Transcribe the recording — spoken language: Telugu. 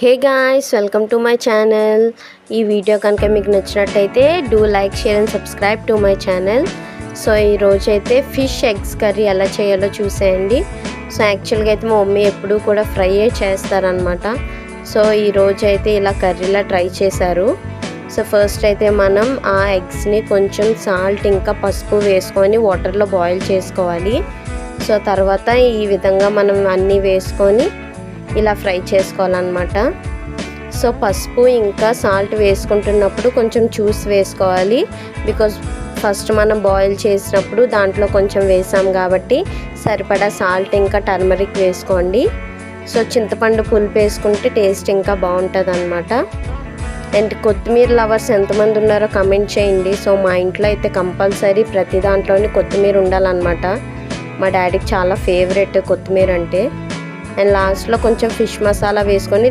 Hey guys, welcome to my channel. ఈ వీడియో కనుక మీకు నచ్చినట్టయితే do like, share and subscribe to my channel. So ఈరోజు అయితే ఫిష్ ఎగ్స్ కర్రీ ఎలా చేయాలో చూసేయండి. సో యాక్చువల్గా అయితే మా మమ్మీ ఎప్పుడూ కూడా ఫ్రైయే చేస్తారనమాట. సో ఈరోజు అయితే ఇలా కర్రీలా ట్రై చేశారు. సో ఫస్ట్ అయితే మనం ఆ ఎగ్స్ని కొంచెం సాల్ట్ ఇంకా పసుపు వేసుకొని వాటర్లో బాయిల్ చేసుకోవాలి. సో తర్వాత ఈ విధంగా మనం అన్నీ వేసుకొని ఇలా ఫ్రై చేసుకోవాలన్నమాట. సో పసుపు ఇంకా సాల్ట్ వేసుకుంటున్నప్పుడు కొంచెం చూసి వేసుకోవాలి, బికాజ్ ఫస్ట్ మనం బాయిల్ చేసినప్పుడు దాంట్లో కొంచెం వేసాం కాబట్టి సరిపడా సాల్ట్ ఇంకా టర్మరిక్ వేసుకోండి. సో చింతపండు పులుపు వేసుకుంటే టేస్ట్ ఇంకా బాగుంటుంది అన్నమాట. అండ్ కొత్తిమీర లవర్స్ ఎంతమంది ఉన్నారో కమెంట్ చేయండి. సో మా ఇంట్లో అయితే కంపల్సరీ ప్రతి దాంట్లోని కొత్తిమీర ఉండాలన్నమాట. మా డాడీకి చాలా ఫేవరెట్ కొత్తిమీర అంటే. అండ్ లాస్ట్లో కొంచెం ఫిష్ మసాలా వేసుకొని